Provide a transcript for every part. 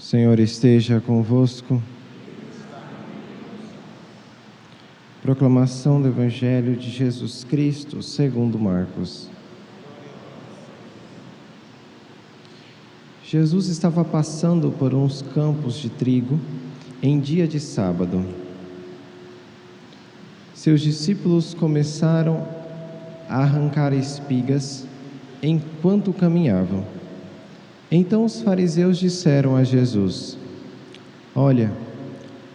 Senhor esteja convosco. Proclamação do Evangelho de Jesus Cristo, segundo Marcos. Jesus estava passando por uns campos de trigo em dia de sábado. Seus discípulos começaram a arrancar espigas enquanto caminhavam. Então os fariseus disseram a Jesus: Olha,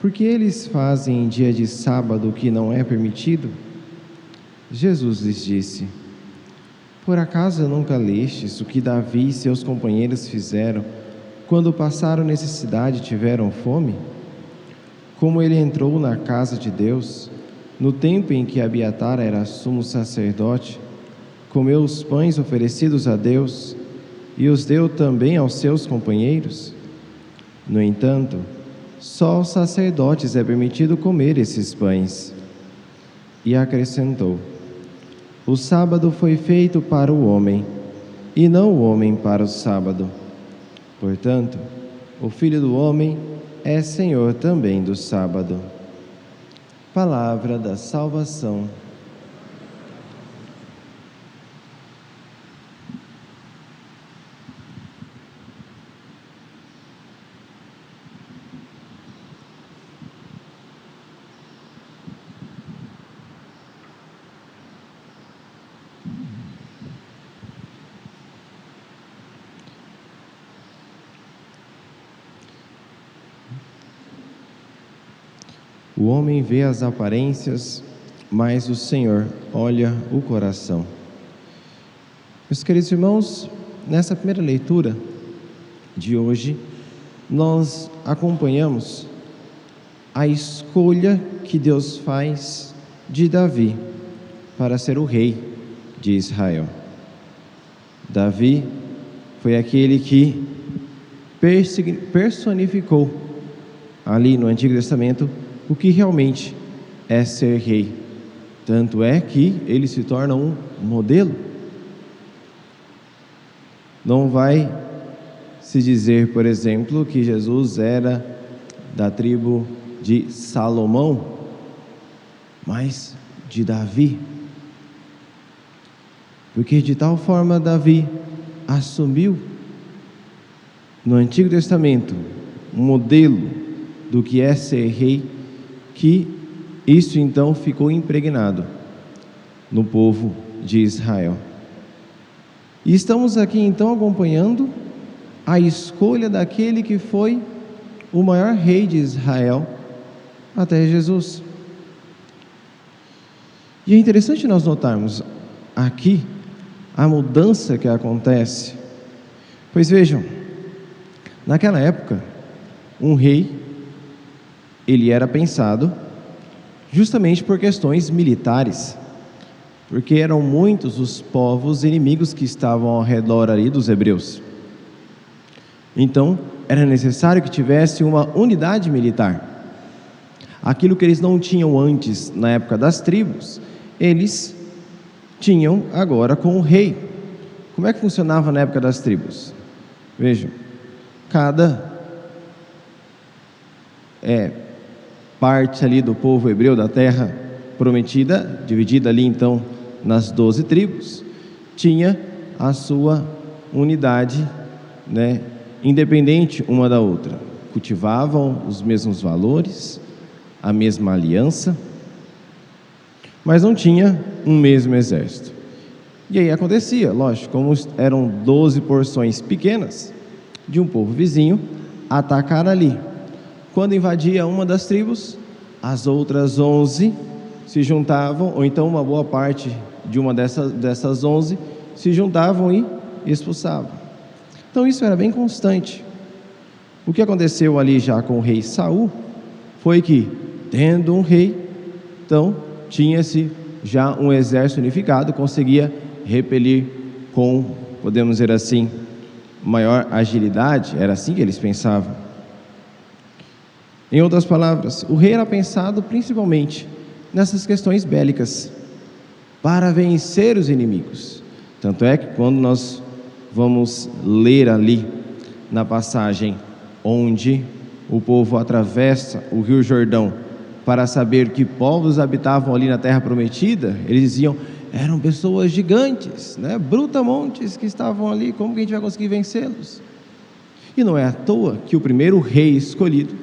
por que eles fazem em dia de sábado o que não é permitido? Jesus lhes disse: Por acaso nunca lestes o que Davi e seus companheiros fizeram quando passaram necessidade e tiveram fome? Como ele entrou na casa de Deus, no tempo em que Abiatar era sumo sacerdote, comeu os pães oferecidos a Deus e os deu também aos seus companheiros? No entanto, só aos sacerdotes é permitido comer esses pães. E acrescentou: O sábado foi feito para o homem, e não o homem para o sábado. Portanto, o Filho do Homem é Senhor também do sábado. Palavra da salvação. O homem vê as aparências, mas o Senhor olha o coração. Meus queridos irmãos, nessa primeira leitura de hoje, nós acompanhamos a escolha que Deus faz de Davi para ser o rei de Israel. Davi foi aquele que personificou ali no Antigo Testamento o que realmente é ser rei. Tanto é que ele se torna um modelo. Não vai se dizer, por exemplo, que Jesus era da tribo de Salomão, mas de Davi. Porque de tal forma Davi assumiu no Antigo Testamento um modelo do que é ser rei, que isso então ficou impregnado no povo de Israel. E estamos aqui então acompanhando a escolha daquele que foi o maior rei de Israel até Jesus. E é interessante nós notarmos aqui a mudança que acontece, pois vejam, naquela época, um rei, ele era pensado justamente por questões militares, porque eram muitos os povos inimigos que estavam ao redor ali dos hebreus. Então, era necessário que tivesse uma unidade militar. Aquilo que eles não tinham antes, na época das tribos, eles tinham agora com o rei. Como é que funcionava na época das tribos? Vejam, cada parte ali do povo hebreu da terra prometida, dividida ali então nas 12 tribos, tinha a sua unidade, independente uma da outra. Cultivavam os mesmos valores, a mesma aliança, mas não tinha um mesmo exército. E aí acontecia, lógico, como eram 12 porções pequenas de um povo vizinho, atacar ali. Quando invadia uma das tribos, as outras 11 se juntavam, ou então uma boa parte de uma dessas 11 se juntavam e expulsavam. Então isso era bem constante. O que aconteceu ali já com o rei Saul foi que, tendo um rei, então tinha-se já um exército unificado, conseguia repelir com, podemos dizer assim, maior agilidade. Era assim que eles pensavam. Em outras palavras, o rei era pensado principalmente nessas questões bélicas, para vencer os inimigos. Tanto é que quando nós vamos ler ali na passagem onde o povo atravessa o Rio Jordão para saber que povos habitavam ali na terra prometida, eles diziam: eram pessoas gigantes, né? Brutamontes que estavam ali, como que a gente vai conseguir vencê-los? E não é à toa que o primeiro rei escolhido,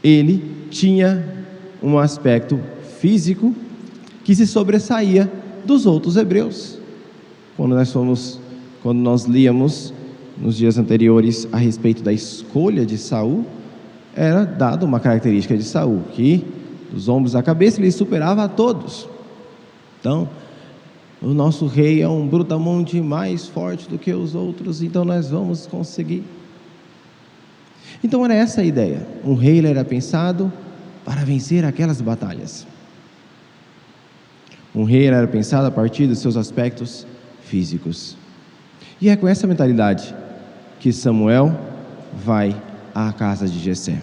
ele tinha um aspecto físico que se sobressaía dos outros hebreus. Quando nós líamos nos dias anteriores a respeito da escolha de Saul, era dada uma característica de Saul, que dos ombros à cabeça ele superava a todos. Então, o nosso rei é um brutamonte mais forte do que os outros, então nós vamos conseguir. Então era essa a ideia. Um rei ele era pensado para vencer aquelas batalhas. Um rei era pensado a partir dos seus aspectos físicos. E é com essa mentalidade que Samuel vai à casa de Jessé.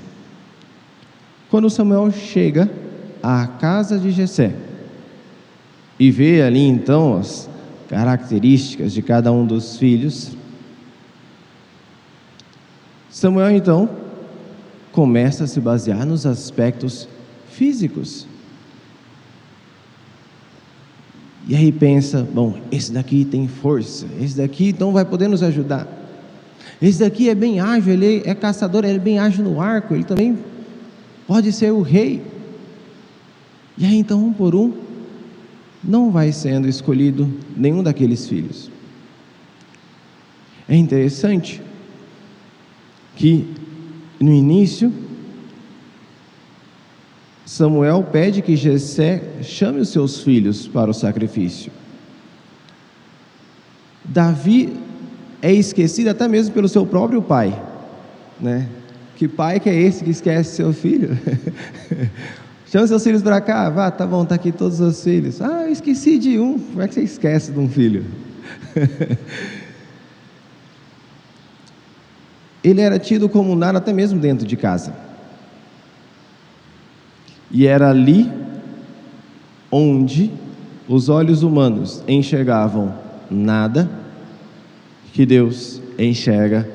Quando Samuel chega à casa de Jessé e vê ali então as características de cada um dos filhos, Samuel então começa a se basear nos aspectos físicos. E aí pensa: bom, esse daqui tem força, esse daqui então vai poder nos ajudar. Esse daqui é bem ágil, ele é caçador, ele é bem ágil no arco, ele também pode ser o rei. E aí então, um por um, não vai sendo escolhido nenhum daqueles filhos. É interessante que no início Samuel pede que Jessé chame os seus filhos para o sacrifício. Davi é esquecido até mesmo pelo seu próprio pai, né? Que pai que é esse que esquece seu filho? Chama seus filhos para cá. Vá, tá bom, tá aqui todos os filhos. Ah, eu esqueci de um. Como é que você esquece de um filho? Ele era tido como nada até mesmo dentro de casa. E era ali onde os olhos humanos enxergavam nada, que Deus enxerga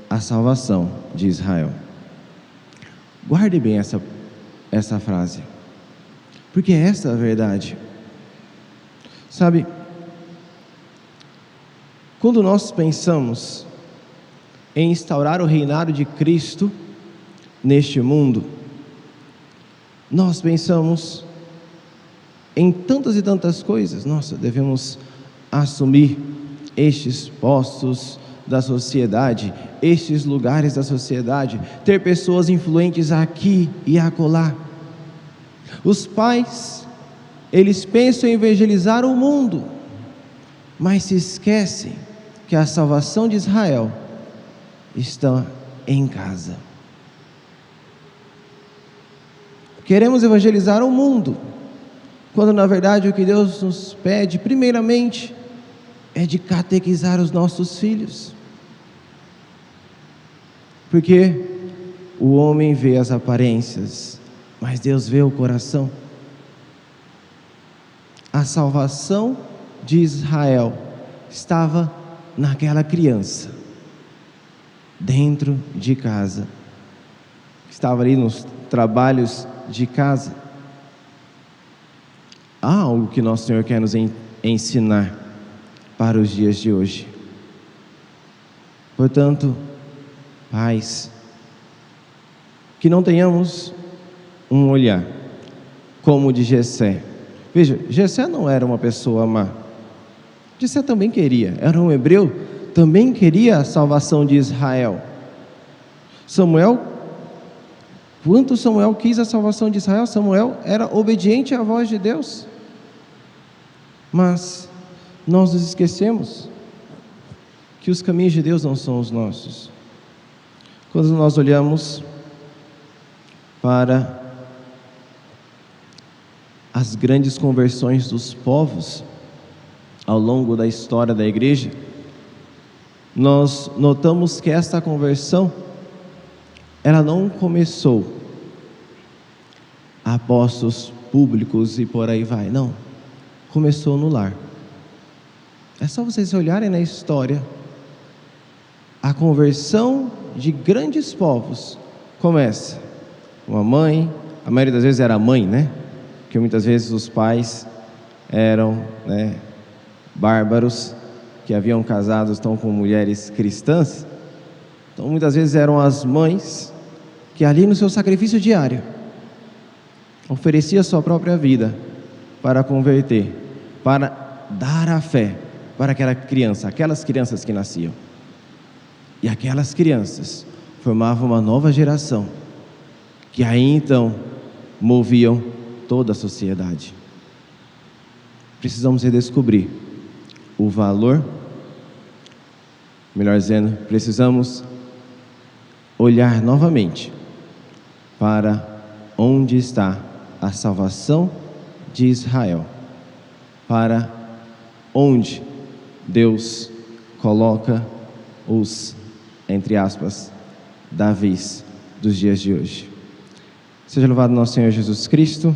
a salvação de Israel. Guarde bem essa frase, porque essa é a verdade. Sabe, quando nós pensamos em instaurar o reinado de Cristo neste mundo, nós pensamos em tantas e tantas coisas. Nossa, devemos assumir estes postos da sociedade, estes lugares da sociedade, ter pessoas influentes aqui e acolá. Os pais, eles pensam em evangelizar o mundo, mas se esquecem que a salvação de Israel está em casa. Queremos evangelizar o mundo, quando na verdade o que Deus nos pede primeiramente é de catequizar os nossos filhos. Porque o homem vê as aparências, mas Deus vê o coração. A salvação de Israel estava naquela criança, dentro de casa, estava ali nos trabalhos de casa. Há algo que nosso Senhor quer nos ensinar para os dias de hoje. Portanto, pais, que não tenhamos um olhar como o de Jessé. Veja, Jessé não era uma pessoa má. Jessé também queria, era um hebreu, também queria a salvação de Israel. Quanto Samuel quis a salvação de Israel, Samuel era obediente à voz de Deus. Mas nós nos esquecemos que os caminhos de Deus não são os nossos. Quando nós olhamos para as grandes conversões dos povos ao longo da história da igreja, nós notamos que esta conversão, ela não começou a postos públicos e por aí vai, não. Começou no lar. É só vocês olharem na história. A conversão de grandes povos começa. Uma mãe, a maioria das vezes era a mãe, né? Porque muitas vezes os pais eram, né, bárbaros, que haviam casado estão com mulheres cristãs. Então muitas vezes eram as mães que ali no seu sacrifício diário oferecia sua própria vida para converter, para dar a fé para aquelas crianças que nasciam. E aquelas crianças formavam uma nova geração, que aí então moviam toda a sociedade. Precisamos redescobrir o valor, melhor dizendo, precisamos olhar novamente para onde está a salvação de Israel, para onde Deus coloca os, entre aspas, Davis dos dias de hoje. Seja louvado nosso Senhor Jesus Cristo.